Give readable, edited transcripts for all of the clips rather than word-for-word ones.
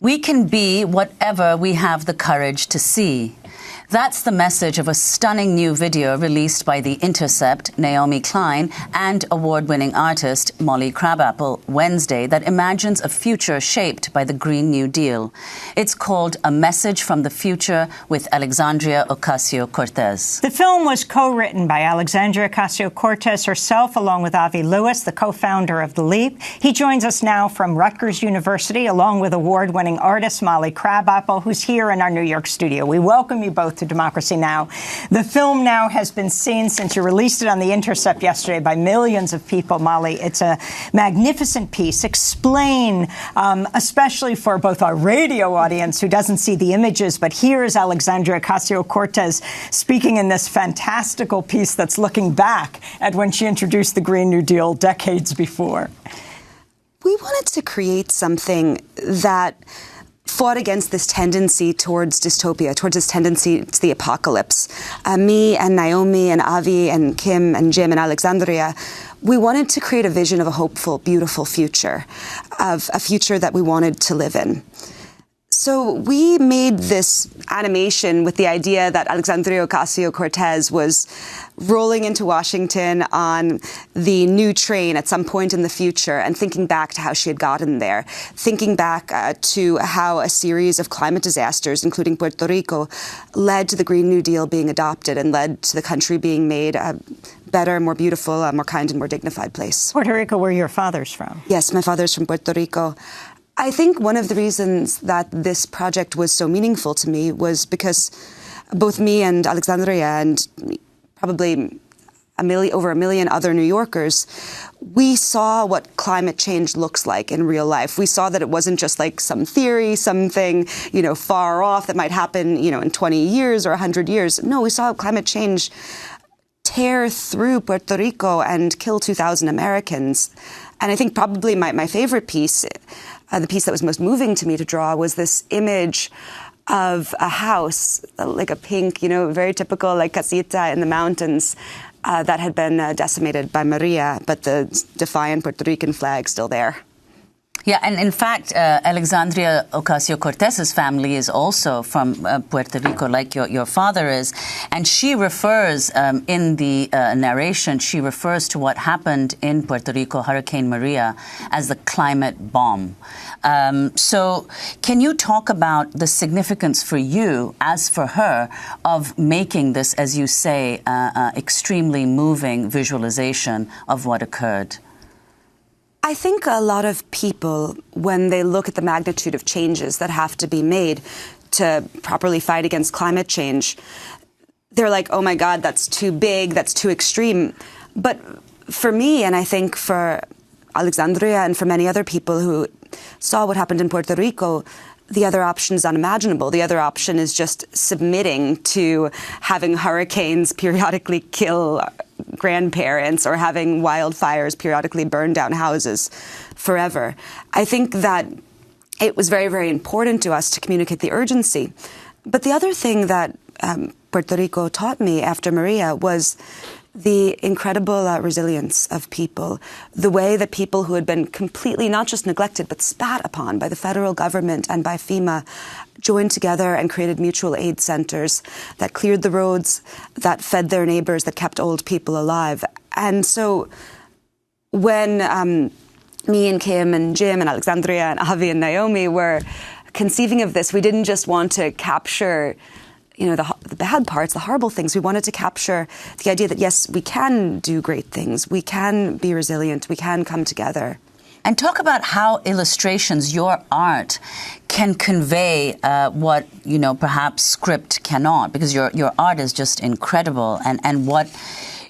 We can be whatever we have the courage to see. That's the message of a stunning new video released by The Intercept, Naomi Klein, and award-winning artist Molly Crabapple Wednesday that imagines a future shaped by the Green New Deal. It's called A Message from the Future with Alexandria Ocasio-Cortez. The film was co-written by Alexandria Ocasio-Cortez herself, along with Avi Lewis, the co-founder of The Leap. He joins us now from Rutgers University, along with award-winning artist Molly Crabapple, who's here in our New York studio. We welcome you both to Democracy Now! The film now has been seen since you released it on The Intercept yesterday by millions of people. Molly, it's a magnificent piece. Explain, especially for both our radio audience who doesn't see the images, but here is Alexandria Ocasio-Cortez speaking in this fantastical piece that's looking back at when she introduced the Green New Deal decades before. We wanted to create something that fought against this tendency towards dystopia, towards this tendency to the apocalypse. Me and Naomi and Avi and Kim and Jim and Alexandria, we wanted to create a vision of a hopeful, beautiful future, of a future that we wanted to live in. So we made this animation with the idea that Alexandria Ocasio-Cortez was rolling into Washington on the new train at some point in the future and thinking back to how she had gotten there, thinking back to how a series of climate disasters, including Puerto Rico, led to the Green New Deal being adopted and led to the country being made a better, more beautiful, more kind and more dignified place. Puerto Rico, where your father's from? Yes, my father's from Puerto Rico. I think one of the reasons that this project was so meaningful to me was because both me and Alexandria and probably over a million other New Yorkers, we saw what climate change looks like in real life. We saw that it wasn't just like some theory, something, far off that might happen, in 20 years or 100 years. No, we saw climate change tear through Puerto Rico and kill 2,000 Americans. And I think probably my favorite piece, the piece that was most moving to me to draw, was this image of a house, like a pink, very typical, like casita in the mountains that had been decimated by Maria, but the defiant Puerto Rican flag still there. Yeah, and in fact, Alexandria Ocasio-Cortez's family is also from Puerto Rico, like your father is. And she refers, in the narration, she refers to what happened in Puerto Rico, Hurricane Maria, as the climate bomb. So can you talk about the significance for you, as for her, of making this, as you say, extremely moving visualization of what occurred? I think a lot of people, when they look at the magnitude of changes that have to be made to properly fight against climate change, they're like, oh my God, that's too big, that's too extreme. But for me, and I think for Alexandria and for many other people who saw what happened in Puerto Rico, the other option is unimaginable. The other option is just submitting to having hurricanes periodically kill grandparents or having wildfires periodically burn down houses forever. I think that it was very, very important to us to communicate the urgency. But the other thing that Puerto Rico taught me after Maria was the incredible resilience of people, the way that people who had been completely not just neglected but spat upon by the federal government and by FEMA joined together and created mutual aid centers that cleared the roads, that fed their neighbors, that kept old people alive. And so when me and Kim and Jim and Alexandria and Avi and Naomi were conceiving of this, we didn't just want to capture the bad parts, the horrible things. We wanted to capture the idea that, yes, we can do great things. We can be resilient. We can come together. And talk about how illustrations, your art, can convey what, perhaps script cannot, because your art is just incredible, and what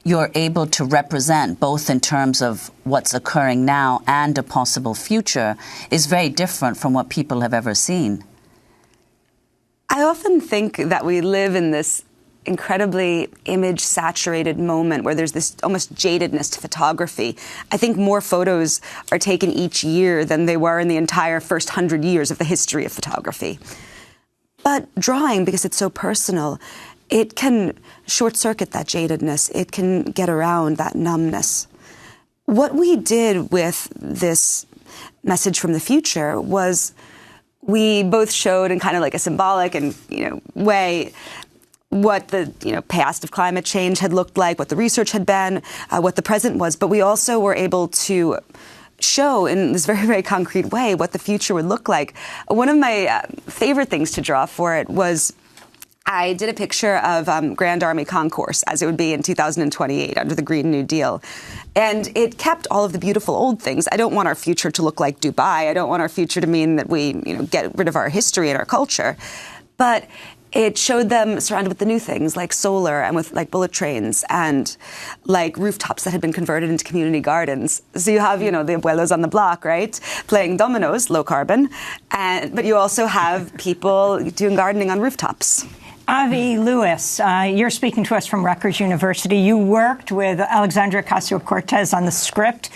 you're able to represent, both in terms of what's occurring now and a possible future, is very different from what people have ever seen. I often think that we live in this incredibly image-saturated moment where there's this almost jadedness to photography. I think more photos are taken each year than they were in the entire first 100 years of the history of photography. But drawing, because it's so personal, it can short-circuit that jadedness. It can get around that numbness. What we did with this message from the future was we both showed in kind of like a symbolic and, way what the past of climate change had looked like, what the research had been, what the present was. But we also were able to show in this very, very concrete way what the future would look like. One of my favorite things to draw for it was I did a picture of Grand Army Concourse as it would be in 2028 under the Green New Deal. And it kept all of the beautiful old things. I don't want our future to look like Dubai. I don't want our future to mean that we get rid of our history and our culture. But it showed them surrounded with the new things like solar and with like bullet trains and like rooftops that had been converted into community gardens. So you have, the abuelos on the block, right, playing dominoes, low carbon, but you also have people doing gardening on rooftops. Avi Lewis, you're speaking to us from Rutgers University. You worked with Alexandria Ocasio-Cortez on the script.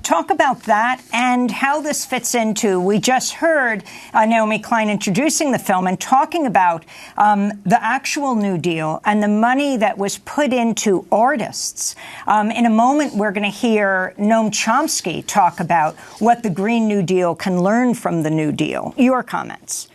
Talk about that and how this fits into, we just heard Naomi Klein introducing the film and talking about the actual New Deal and the money that was put into artists. In a moment, we're going to hear Noam Chomsky talk about what the Green New Deal can learn from the New Deal. Your comments.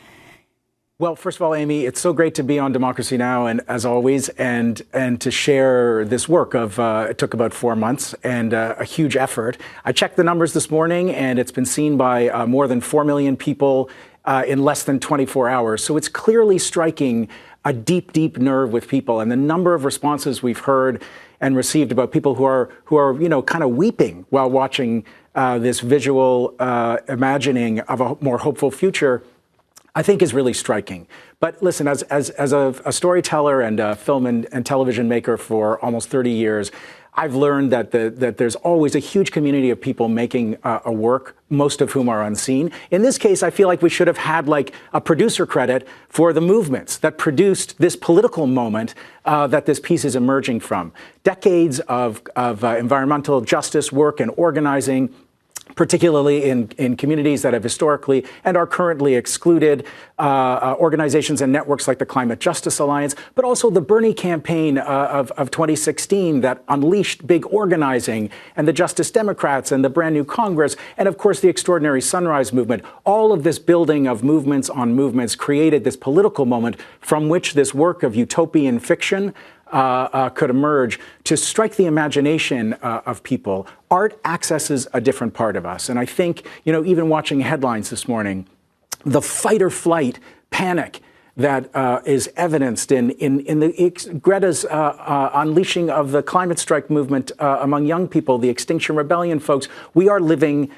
Well, first of all, Amy, it's so great to be on Democracy Now! And as always, and to share this work of, it took about 4 months and a huge effort. I checked the numbers this morning and it's been seen by more than 4 million people in less than 24 hours. So it's clearly striking a deep, deep nerve with people. And the number of responses we've heard and received about people who are kind of weeping while watching this visual imagining of a more hopeful future, I think is really striking. But listen, as a storyteller and a film and television maker for almost 30 years, I've learned that there's always a huge community of people making a work, most of whom are unseen. In this case, I feel like we should have had like a producer credit for the movements that produced this political moment that this piece is emerging from. Decades of environmental justice work and organizing, particularly in communities that have historically and are currently excluded, organizations and networks like the Climate Justice Alliance, but also the Bernie campaign of 2016 that unleashed big organizing, and the Justice Democrats and the brand new Congress, and of course the Extraordinary Sunrise Movement. All of this building of movements on movements created this political moment from which this work of utopian fiction could emerge to strike the imagination of people. Art accesses a different part of us. And I think, even watching headlines this morning, the fight or flight panic that is evidenced in Greta's unleashing of the climate strike movement among young people, the Extinction Rebellion folks, we are living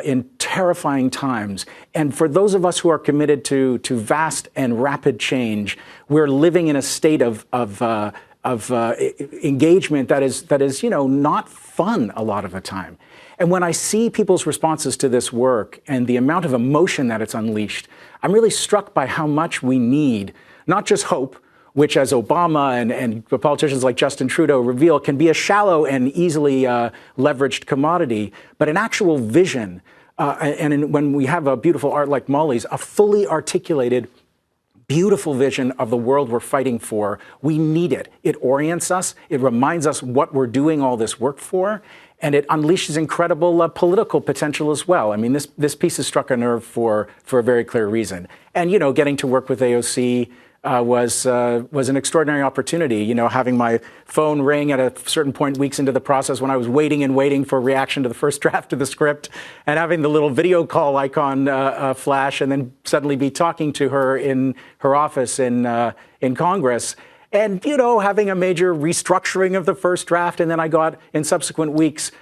in terrifying times. And for those of us who are committed to vast and rapid change, we're living in a state of engagement that is not fun a lot of the time. And when I see people's responses to this work and the amount of emotion that it's unleashed, I'm really struck by how much we need, not just hope, which, as Obama and politicians like Justin Trudeau reveal, can be a shallow and easily leveraged commodity, but an actual vision. When we have a beautiful art like Molly's, a fully articulated, beautiful vision of the world we're fighting for, we need it. It orients us. It reminds us what we're doing all this work for. And it unleashes incredible political potential as well. I mean, this piece has struck a nerve for a very clear reason. And, getting to work with AOC was an extraordinary opportunity. Having my phone ring at a certain point weeks into the process when I was waiting for a reaction to the first draft of the script, and having the little video call icon flash, and then suddenly be talking to her in her office in Congress. And, having a major restructuring of the first draft. And then I got, in subsequent weeks,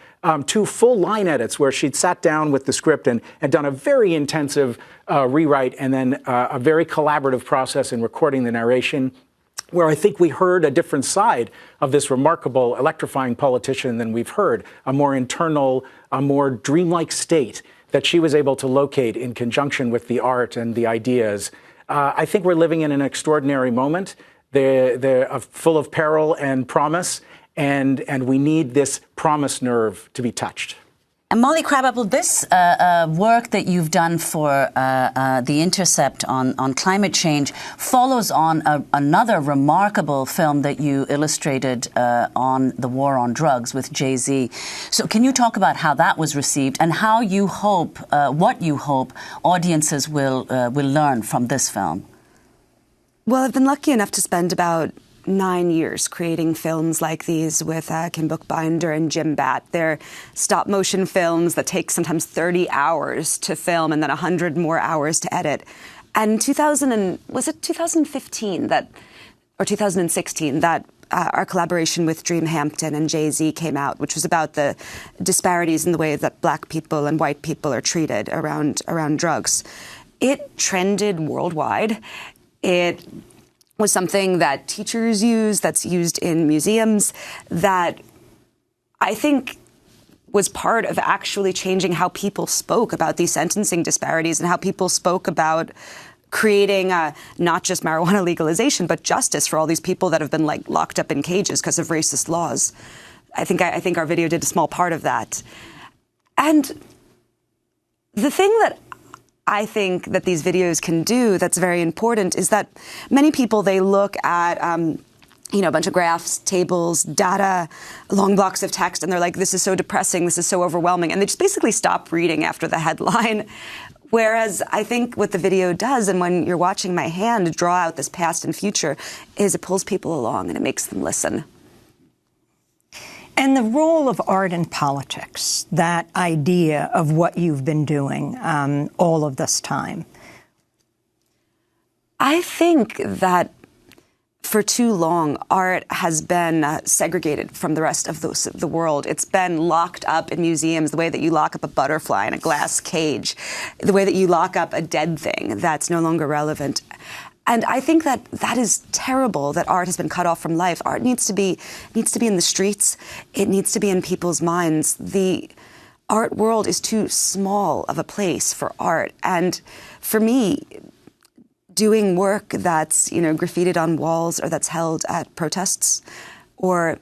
2 full line edits where she'd sat down with the script and done a very intensive rewrite, and then a very collaborative process in recording the narration, where I think we heard a different side of this remarkable, electrifying politician than we've heard, a more internal, a more dreamlike state that she was able to locate in conjunction with the art and the ideas. I think we're living in an extraordinary moment. They're full of peril and promise, and we need this promise nerve to be touched. And Molly Crabapple, this work that you've done for The Intercept on climate change follows on another remarkable film that you illustrated on the war on drugs with Jay-Z. So can you talk about how that was received and how you hope, what you hope audiences will learn from this film? Well, I've been lucky enough to spend about 9 years creating films like these with Kim Bookbinder and Jim Batt. They're stop-motion films that take sometimes 30 hours to film and then 100 more hours to edit. And 2015 that, or 2016 that our collaboration with Dreamhampton and Jay-Z came out, which was about the disparities in the way that black people and white people are treated around drugs. It trended worldwide. It was something that teachers use, that's used in museums, that I think was part of actually changing how people spoke about these sentencing disparities and how people spoke about creating not just marijuana legalization, but justice for all these people that have been locked up in cages because of racist laws. I think our video did a small part of that. And the thing that I think that these videos can do that's very important is that many people, they look at, a bunch of graphs, tables, data, long blocks of text, and they're like, this is so depressing, this is so overwhelming, and they just basically stop reading after the headline. Whereas I think what the video does, and when you're watching my hand draw out this past and future, is it pulls people along and it makes them listen. And the role of art in politics, that idea of what you've been doing all of this time. I think that for too long, art has been segregated from the rest of the world. It's been locked up in museums the way that you lock up a butterfly in a glass cage, the way that you lock up a dead thing that's no longer relevant. And I think that that is terrible, that art has been cut off from life. Art needs to be in the streets. It needs to be in people's minds. The art world is too small of a place for art. And for me, doing work that's, graffitied on walls or that's held at protests or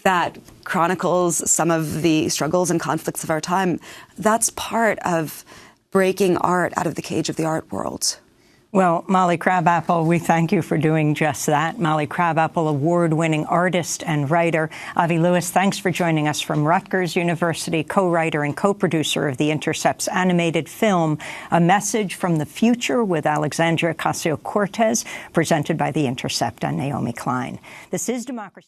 that chronicles some of the struggles and conflicts of our time, that's part of breaking art out of the cage of the art world. Well, Molly Crabapple, we thank you for doing just that. Molly Crabapple, award-winning artist and writer. Avi Lewis, thanks for joining us from Rutgers University, co-writer and co-producer of The Intercept's animated film, A Message from the Future with Alexandria Ocasio-Cortez, presented by The Intercept and Naomi Klein. This is Democracy.